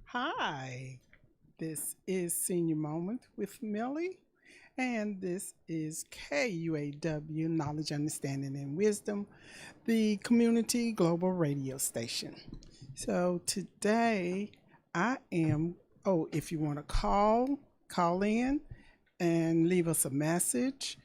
Hi, this is Senior Moment with Millie, and this is KUAW Knowledge, Understanding, and Wisdom, the community global radio station. So today I am, if you want to call in and leave us a message.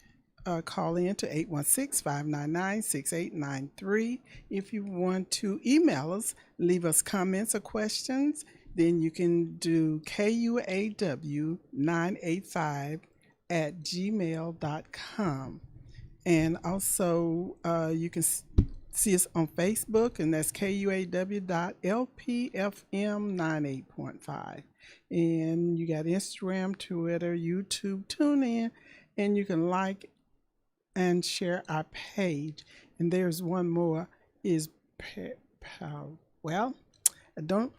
Call in to 816-599-6893. If you want to email us, leave us comments or questions, then you can do KUAW985 at gmail.com. And also, you can see us on Facebook, and that's KUAW.LPFM98.5. And you got Instagram, Twitter, YouTube, tune in, and you can like and share our page. And there's one more is well,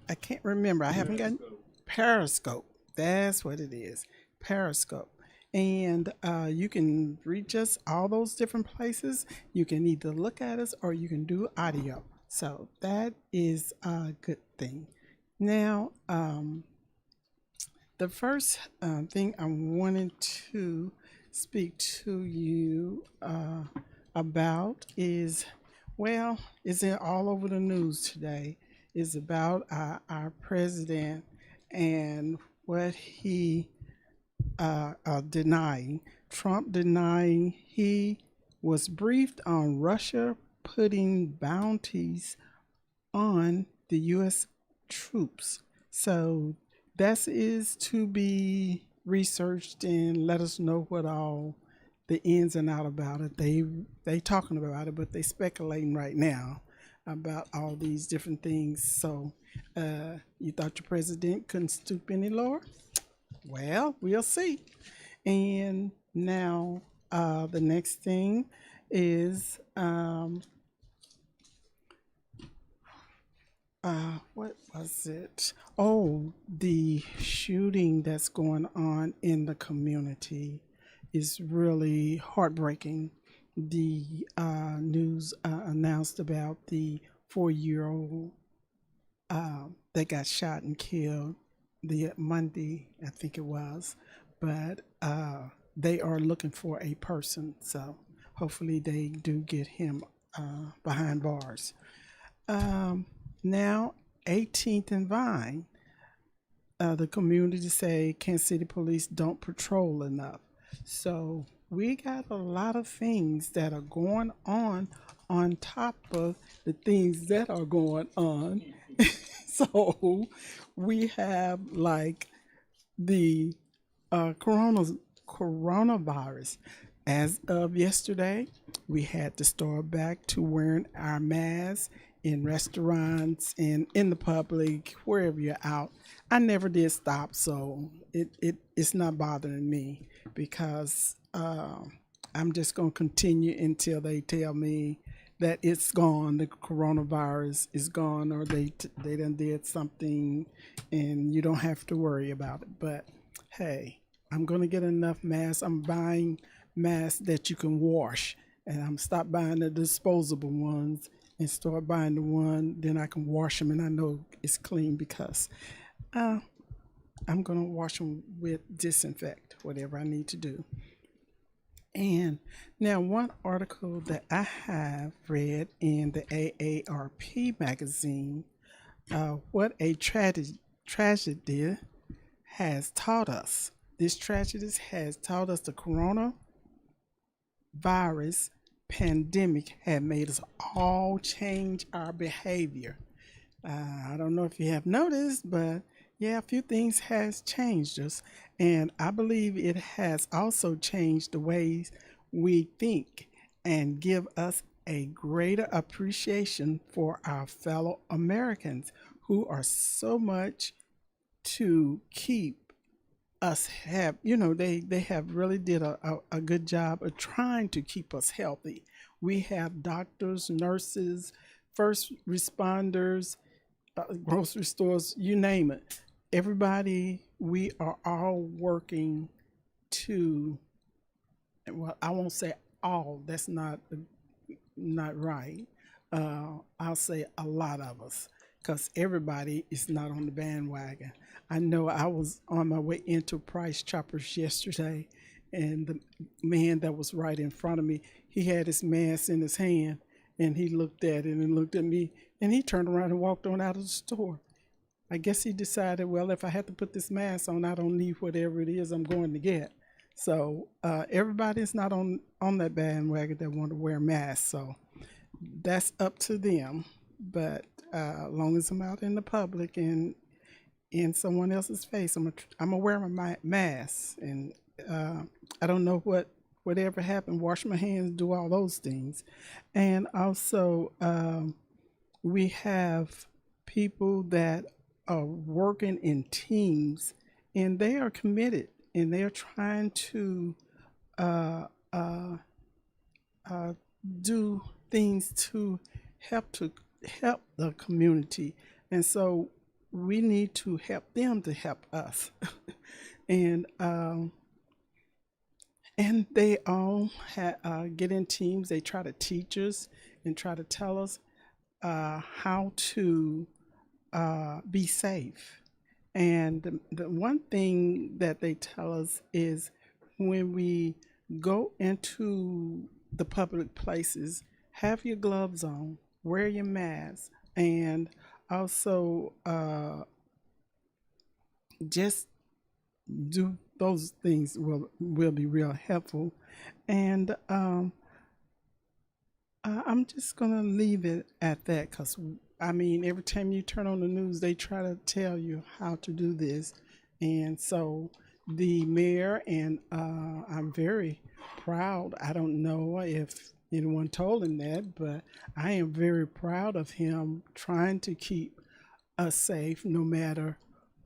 I can't remember. I haven't gotten Periscope. That's what it is. Periscope. And you can reach us all those different places. You can either look at us or you can do audio. So that is a good thing. Now, the first thing I wanted to speak to you about is, well, it's all over the news today, is about our president and what he denying. Trump denying he was briefed on Russia putting bounties on the U.S. troops. So that is to be researched and let us know what all the ins and out about it. They talking about it, but they speculating right now about all these different things. So you thought your president couldn't stoop any lower? Well, we'll see. And now the next thing is what was it? Oh, the shooting that's going on in the community is really heartbreaking. The news announced about the 4-year-old that got shot and killed the Monday, I think it was. But they are looking for a person, so hopefully they do get him behind bars. Now, 18th and Vine, the community say Kansas City police don't patrol enough. So we got a lot of things that are going on top of the things that are going on. So we have like the coronavirus. As of yesterday, we had to start back to wearing our masks in restaurants and in the public, wherever you're out. I never did stop, so it's not bothering me because I'm just going to continue until they tell me that it's gone, the coronavirus is gone, or they done did something and you don't have to worry about it. But hey, I'm going to get enough masks. I'm buying masks that you can wash, and I'm stop buying the disposable ones and start buying the one, then I can wash them and I know it's clean because I'm going to wash them with disinfect, whatever I need to do. And now, one article that I have read in the AARP magazine, what a tragedy has taught us. This tragedy has taught us the coronavirus pandemic had made us all change our behavior. I don't know if you have noticed, but yeah, a few things has changed us, and I believe it has also changed the ways we think and give us a greater appreciation for our fellow Americans who are so much to keep us have, they have really did a good job of trying to keep us healthy. We have doctors, nurses, first responders, grocery stores, you name it. Everybody, we are all working to, well, I won't say all, that's not right. I'll say a lot of us because everybody is not on the bandwagon. I know I was on my way into Price Choppers yesterday, and the man that was right in front of me, he had his mask in his hand, and he looked at it and looked at me, and he turned around and walked on out of the store. I guess he decided, well, if I have to put this mask on, I don't need whatever it is I'm going to get. So everybody's not on that bandwagon that want to wear masks. So that's up to them. But as long as I'm out in the public and in someone else's face, I'm gonna wear my mask. And I don't know whatever happened. Wash my hands, do all those things, and also we have people that are working in teams, and they are committed, and they are trying to uh, uh, uh, do things to help the community, and so we need to help them to help us, and they all get in teams. They try to teach us and try to tell us how to be safe. And the one thing that they tell us is when we go into the public places, have your gloves on, wear your mask, and also just do those things will be real helpful. And I'm just gonna leave it at that because I mean, every time you turn on the news, they try to tell you how to do this, and so the mayor and I'm very proud. I don't know if anyone told him that, but I am very proud of him trying to keep us safe, no matter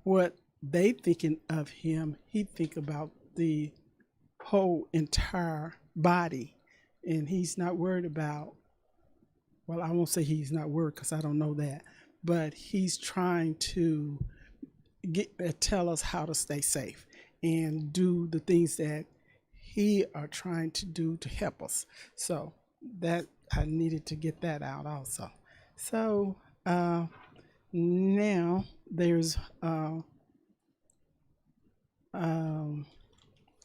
what they thinking of him. He think about the whole entire body, and he's not worried about, well, I won't say he's not worried because I don't know that, but he's trying to tell us how to stay safe and do the things that he are trying to do to help us. So that I needed to get that out also. So now there's um,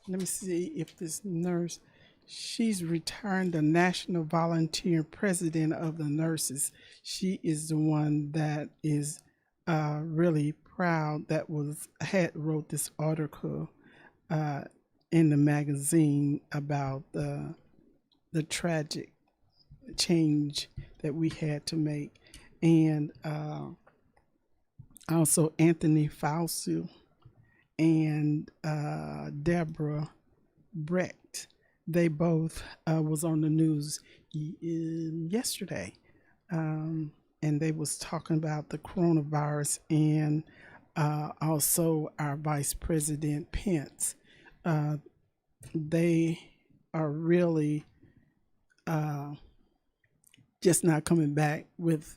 let me see if this nurse, she's returned the national volunteer president of the nurses. She is the one that is really proud that was had wrote this article uh, in the magazine about the tragic change that we had to make. And also Anthony Fauci and Deborah Brecht. They both was on the news yesterday, and they was talking about the coronavirus and also our Vice President Pence. They are really just not coming back with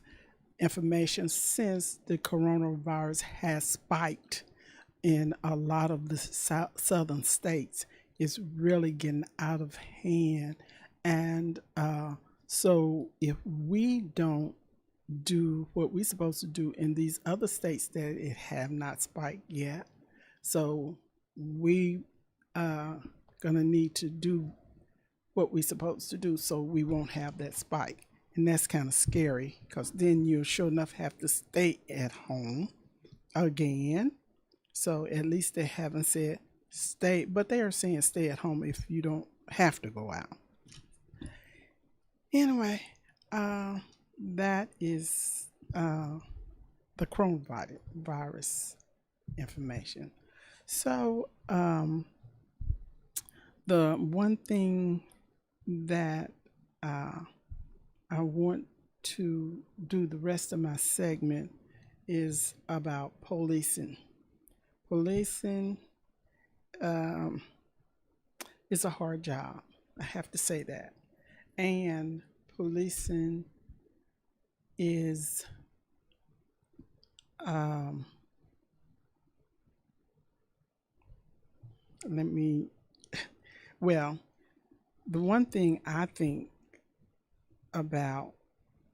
information since the coronavirus has spiked in a lot of the southern states. It's really getting out of hand. And so if we don't do what we're supposed to do in these other states that it have not spiked yet, so we gonna need to do what we're supposed to do so we won't have that spike. And that's kind of scary because then you'll sure enough have to stay at home again. So at least they haven't said stay, but they are saying stay at home if you don't have to go out. Anyway, that is the coronavirus information. So the one thing that I want to do the rest of my segment is about policing. Policing is a hard job. I have to say that. And policing is let me well, the one thing I think about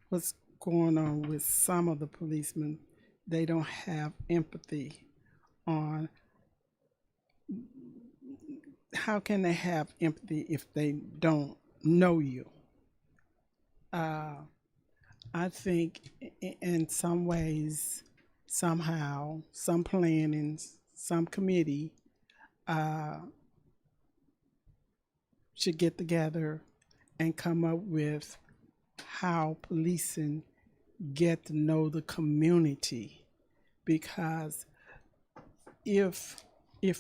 what's going on with some of the policemen. They don't have empathy on how can they have empathy if they don't know you. Uh, I think in some ways, somehow, some planning, some committee uh, should get together and come up with how policing get to know the community, because if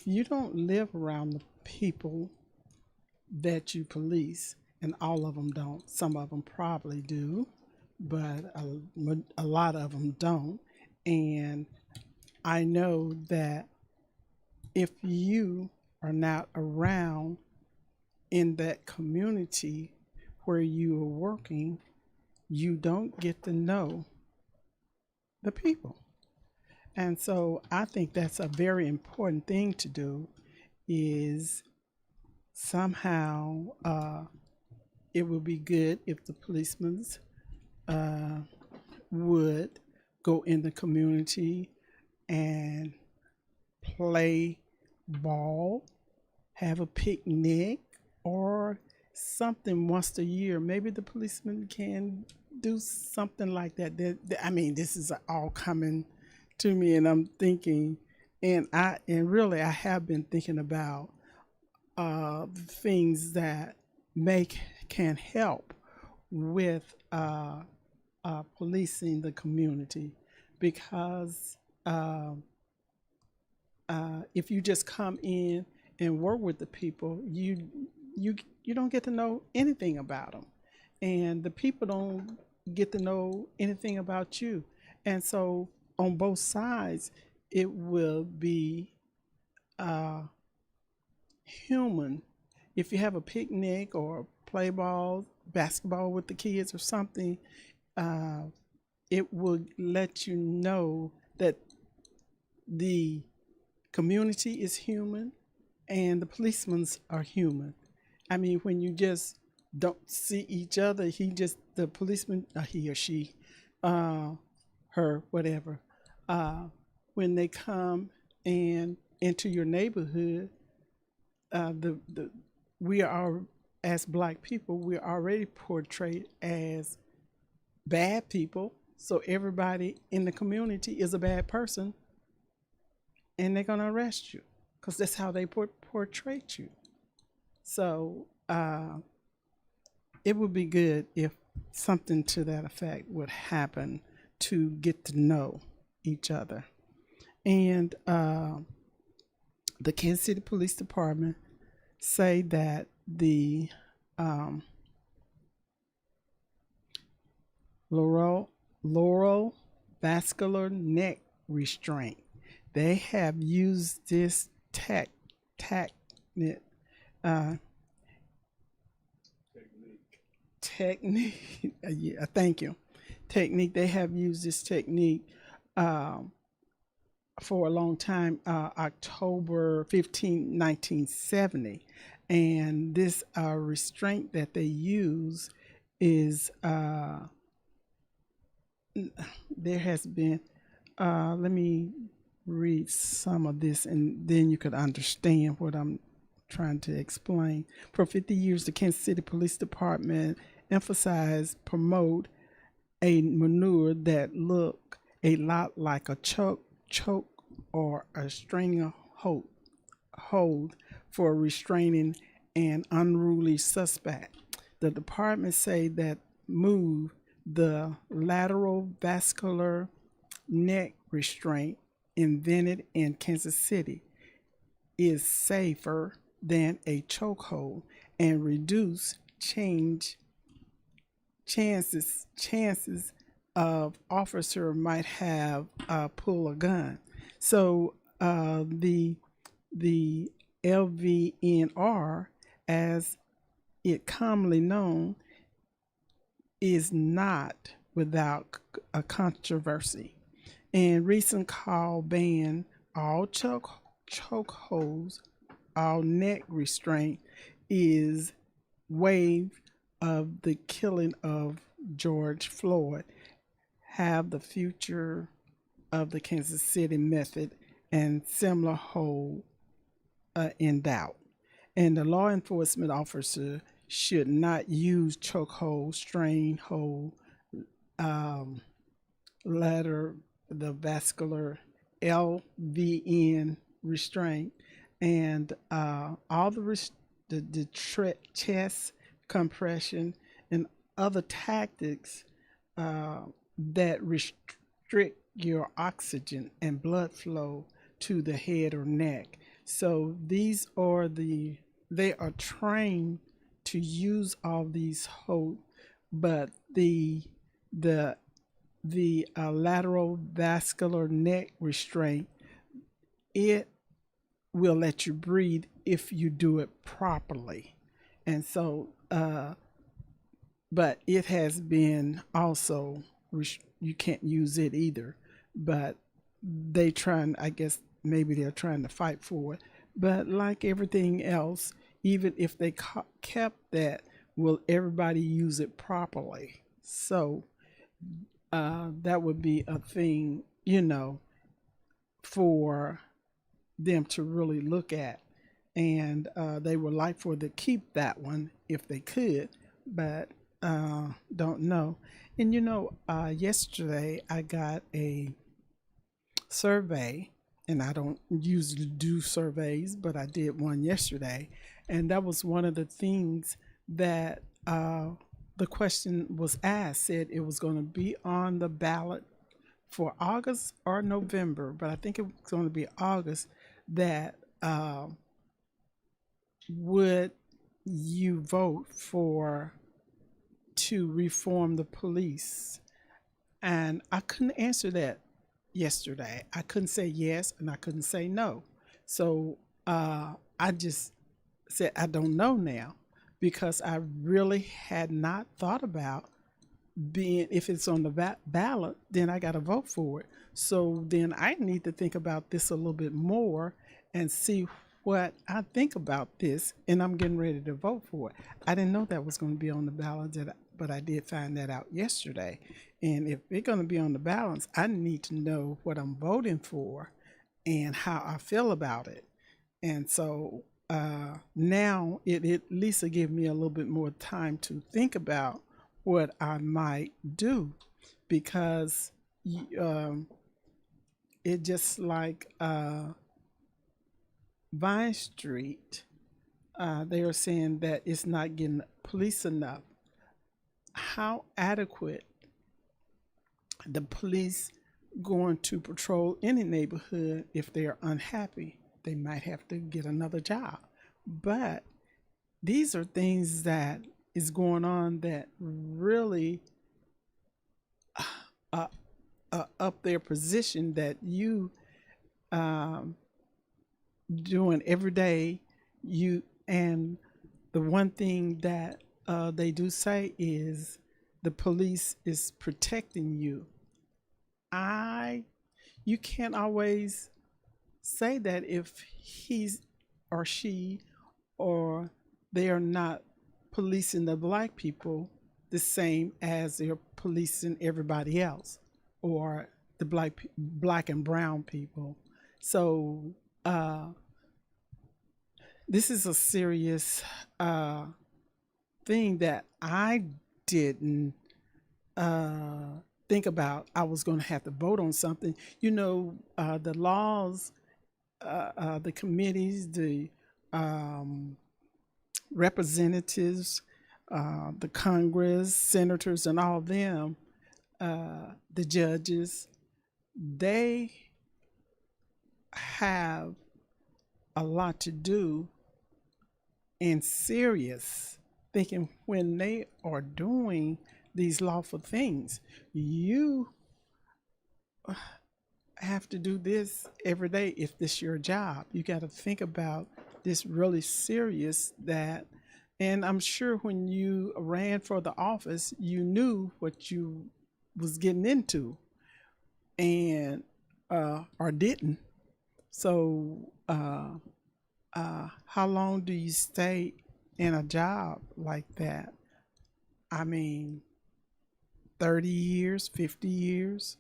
you don't live around the people that you police, and all of them don't, some of them probably do, but a lot of them don't. And I know that if you are not around in that community where you are working, you don't get to know the people. And so I think that's a very important thing to do, is somehow it would be good if the policemen uh, would go in the community and play ball, have a picnic, or something once a year. Maybe the policemen can do something like that. I mean, this is all coming to me, and I'm thinking, and really, I have been thinking about things that make can help with policing the community, because if you just come in and work with the people, you you don't get to know anything about them, and the people don't get to know anything about you. And so on both sides, it will be uh, human. If you have a picnic or play ball, basketball with the kids or something, uh, it will let you know that the community is human and the policemen are human. I mean, when you just don't see each other, the policeman, he or she, uh, her, whatever, uh, when they come and into your neighborhood, the we are, as black people, we're already portrayed as bad people. So everybody in the community is a bad person, and they're gonna arrest you because that's how they portray you. So it would be good if something to that effect would happen to get to know each other. And the Kansas City Police Department say that the Laurel vascular neck restraint, they have used this tech uh, technique. Yeah, thank you. Technique. They have used this technique um, for a long time, October 15, 1970. And this restraint that they use is, there has been, let me read some of this and then you could understand what I'm trying to explain. For 50 years, the Kansas City Police Department emphasized, promote a maneuver that look a lot like a choke or a straining hold for restraining an unruly suspect. The department say that move, the lateral vascular neck restraint invented in Kansas City, is safer than a chokehold and reduce chances of officer might have pull a gun. So the LVNR, as it commonly known, is not without a controversy. And recent call ban all chokeholds, all neck restraint is wave of the killing of George Floyd. have the future of the Kansas City method and similar hold in doubt. And the law enforcement officer should not use chokehold, strain hold, um, ladder, the vascular LVN restraint, and all the chest compression and other tactics uh, that restrict your oxygen and blood flow to the head or neck. So they are trained to use all these holds, but the lateral vascular neck restraint, it will let you breathe if you do it properly. And so, but it has been also, you can't use it either. But I guess maybe they're trying to fight for it. But like everything else, even if they kept that, will everybody use it properly? So that would be a thing, for them to really look at. And they would like for to keep that one if they could, but don't know. And yesterday I got a survey, and I don't usually do surveys, but I did one yesterday, and that was one of the things that the question was asked. Said it was going to be on the ballot for August or November, but I think it was going to be August. That would you vote for to reform the police? And I couldn't answer that yesterday. I couldn't say yes and I couldn't say no. So I just said I don't know now, because I really had not thought about being, if it's on the ballot, then I got to vote for it. So then I need to think about this a little bit more and see what I think about this, and I'm getting ready to vote for it. I didn't know that was going to be on the ballot, but I did find that out yesterday. And if it's going to be on the ballot, I need to know what I'm voting for and how I feel about it. And so now it at least will give me a little bit more time to think about what I might do, because it just like Vine Street, they are saying that it's not getting police enough. How adequate the police going to patrol any neighborhood if they're unhappy? They might have to get another job. But these are things that is going on that really up their position that you um, doing every day. And the one thing that they do say is the police is protecting you. I You can't always say that if he's or she or they are not policing the black people the same as they're policing everybody else, or the black and brown people. So this is a serious thing that I didn't think about. I was going to have to vote on something. The laws, the committees, the um, representatives, the Congress, senators, and all of them, the judges, they have a lot to do and serious thinking when they are doing these lawful things. You have to do this every day if this is your job. You got to think about this really serious. And I'm sure when you ran for the office, you knew what you was getting into, and or didn't. So how long do you stay in a job like that? I mean, 30 years, 50 years.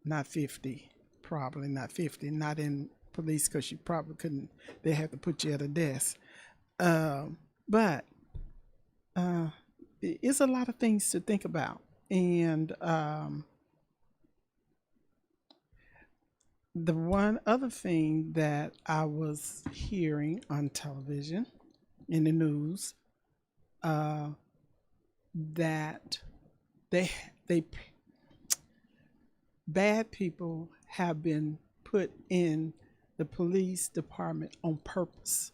Not 50, probably not 50, not in police because you probably couldn't, they have to put you at a desk. But it's a lot of things to think about. And the one other thing that I was hearing on television, in the news, that they they bad people have been put in the police department on purpose,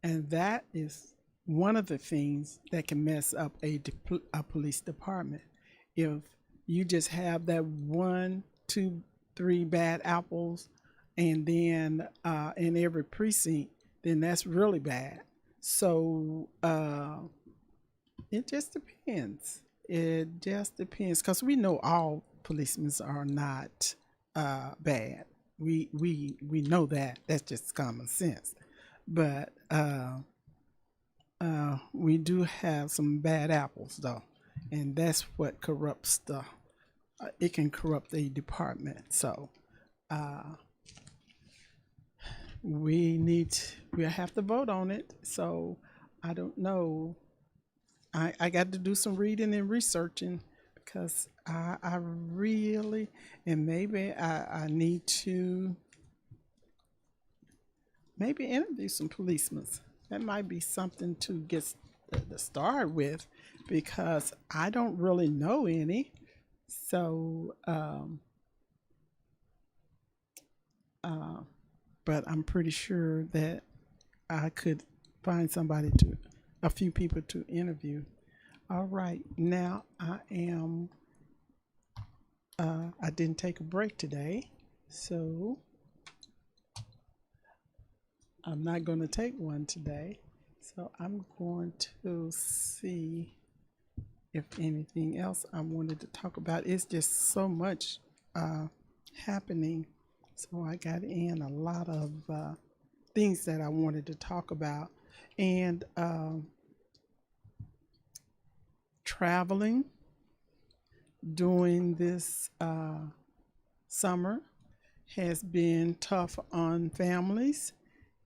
and that is one of the things that can mess up a police department. If you just have that one, two, three bad apples, and then in every precinct, then that's really bad. So it just depends. It just depends because we know all policemen are not bad. We know that. That's just common sense. But we do have some bad apples though, and that's what corrupts the. It can corrupt the department. So we have to vote on it. So I don't know. I got to do some reading and researching because I really, and maybe I need to maybe interview some policemen. That might be something to get started with because I don't really know any. So, but I'm pretty sure that I could find a few people to interview. All right, now I didn't take a break today, so I'm not going to take one today. So I'm going to see if anything else I wanted to talk about. It's just so much happening. So I got in a lot of things that I wanted to talk about. And traveling during this summer has been tough on families.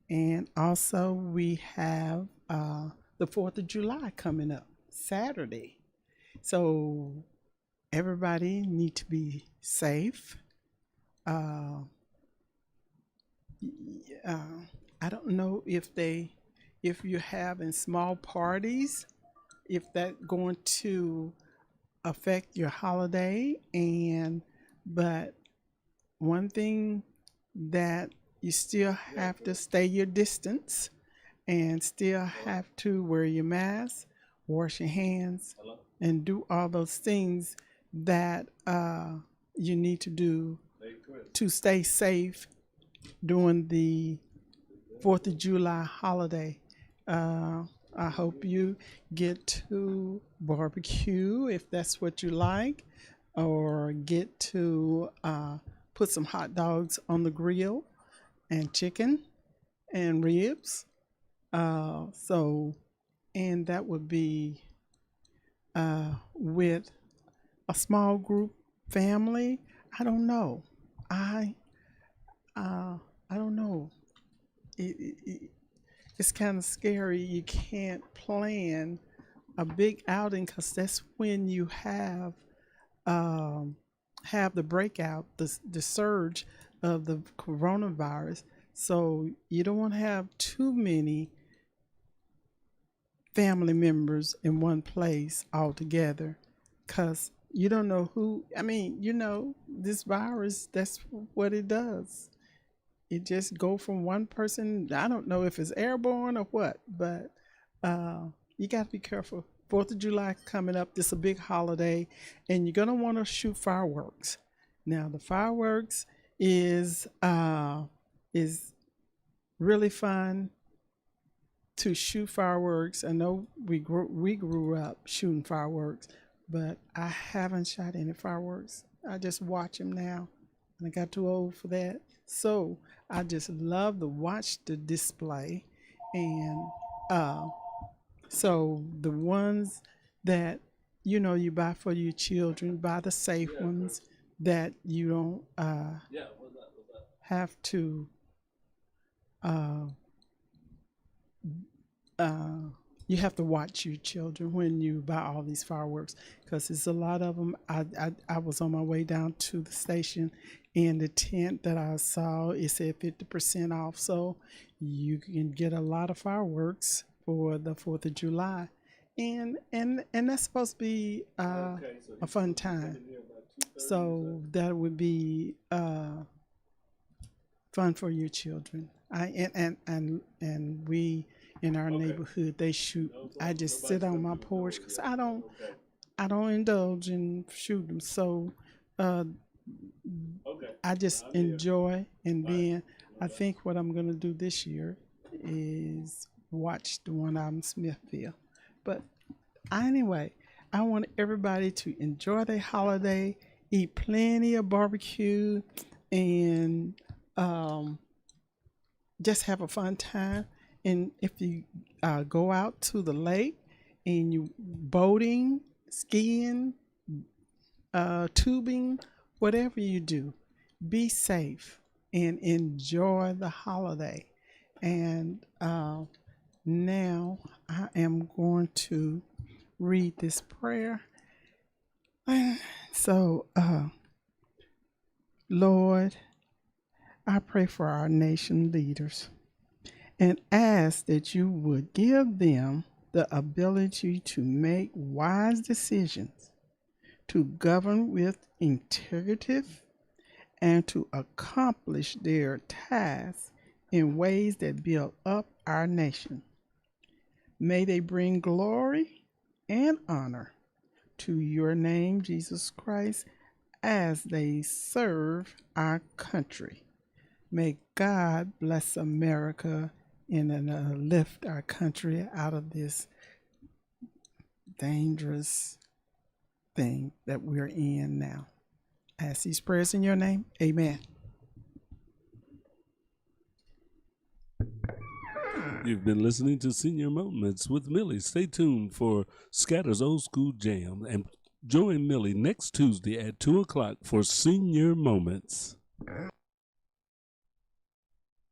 And also we have the 4th of July coming up Saturday. So everybody need to be safe. I don't know if you're having small parties, if that's going to affect your holiday. But one thing that you still have to stay your distance and still have to wear your mask, wash your hands, and do all those things that you need to do to stay safe during the 4th of July holiday. I hope you get to barbecue if that's what you like, or get to put some hot dogs on the grill and chicken and ribs. And that would be with a small group family. I don't know. I don't know. It's kind of scary. You can't plan a big outing because that's when you have the breakout, the surge of the coronavirus. So you don't want to have too many family members in one place all together because you don't know who. I mean, this virus, that's what it does. It just go from one person. I don't know if it's airborne or what, but you got to be careful. 4th of July coming up. This is a big holiday, and you're going to want to shoot fireworks. Now, the fireworks is really fun to shoot fireworks. I know we grew up shooting fireworks, but I haven't shot any fireworks. I just watch them now, and I got too old for that. So I just love to watch the display, and so the ones that you buy for your children, buy the safe ones that you don't have to uh, uh, you have to watch your children when you buy all these fireworks because there's a lot of them. I was on my way down to the station and the tent that I saw, it said 50% off. So you can get a lot of fireworks for the 4th of July. And that's supposed to be a fun time. So that would be fun for your children. And we in our neighborhood they shoot. I just sit on my porch because I don't indulge in shooting. So uh, I just enjoy. And then I think what I'm gonna do this year is watch the one out in Smithfield. But anyway, I want everybody to enjoy their holiday, eat plenty of barbecue, and um, just have a fun time. And if you go out to the lake and you boating, skiing, tubing, whatever you do, be safe and enjoy the holiday. And now I am going to read this prayer. So, Lord, I pray for our nation leaders and ask that you would give them the ability to make wise decisions, to govern with integrity, and to accomplish their tasks in ways that build up our nation. May they bring glory and honor to your name, Jesus Christ, as they serve our country. May God bless America and lift our country out of this dangerous thing that we're in now. I ask these prayers in your name. Amen. You've been listening to Senior Moments with Millie. Stay tuned for Scatter's Old School Jam and join Millie next Tuesday at 2 o'clock for Senior Moments.